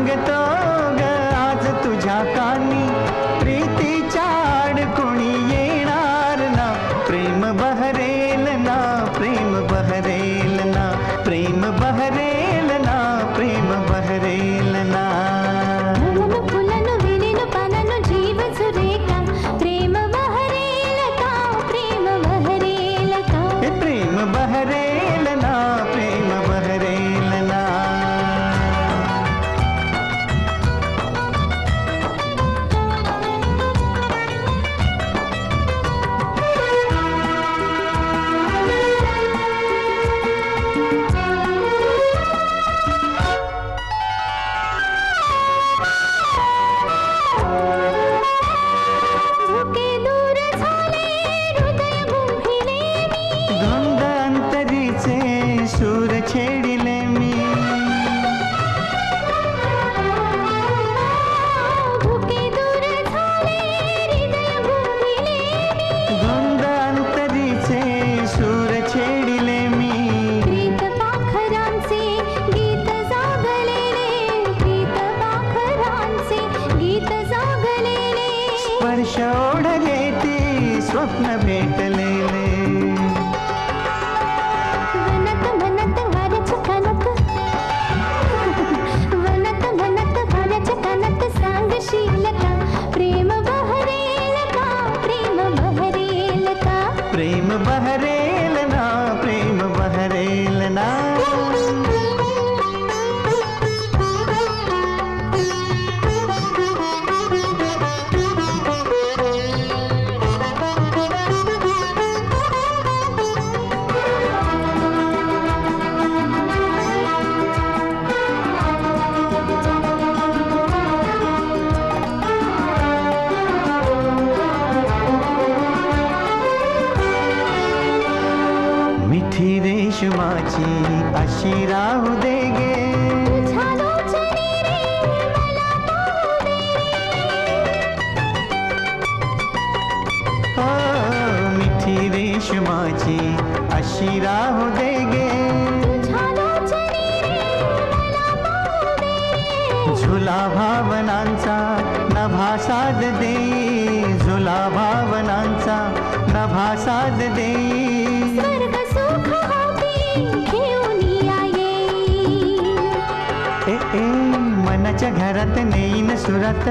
सांगतो ग आज तुझ्या कानी, प्रीतीच्या आड कोणी येणार ना, प्रेम बहरेल ना, प्रेम बहरेल ना, प्रेम बहरेल ना, प्रेम बहरेल ना. फुलन विलीन पानन जीव सुरेखा, प्रेम बहरेल का, प्रेम बहरेल का. प्रेम बहरेल ना, प्रेम बहरेल ना. झुके दूर झाले हृदय गुंफिले मी, धुंद अंतरीचे सूर छेडिले मी. झुके दूर झाले हृदय गुंफिले मी, धुंद अंतरीचे सूर छेडिले मी. प्रीत पाखरांचे गीत जागलेले, प्रीत पाखरांचे गीत जागलेले. स्पर्श ओढले ती स्वप्न भेटलेले. वनत वनत वाऱ्याच्या कानात, वनत वनत वाऱ्याच्या कानात सांगशील का, प्रेम बहरेल का, प्रेम बहरेल का. प्रेम बहरेल ना, प्रेम बहरेल ना. मिठी रेशमाची अशी राहू दे गे, तुझ्या लोचनी रे मला पाहू दे. हो मिठी रेशमाची अशी राहू दे गे. तुझ्या लोचनी रे मला पाहू दे. झुला भावनांचा नभा साध देई, झुला भावनांचा नभा साध देई. स्वर्ग सुख हाती घेऊन येई. मनाच्या घरात नेईन सुरात,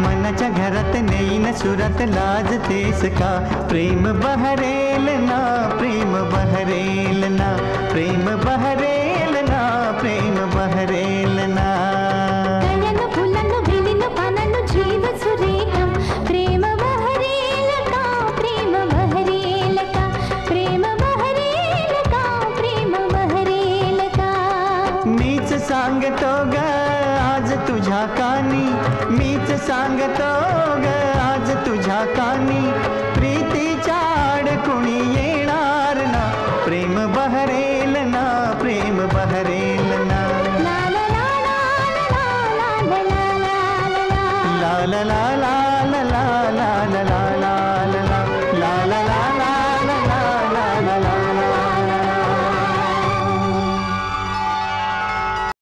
मनाच्या घरात नेईन सुरात, लाजतेस का, प्रेम बहरेल ना, प्रेम बहरेल ना, प्रेम बहरेल ना, प्रेम बहरेल ना. कळ्यानं फुलानं वेलीनं पानानं जीव सुरेखा, प्रेम बहरेल का, प्रेम बहरेल का, प्रेम बहरेल का, प्रेम बहरेल का. मीच सांगतो ग आज तुझ्या कानी, मीच सांगतो ग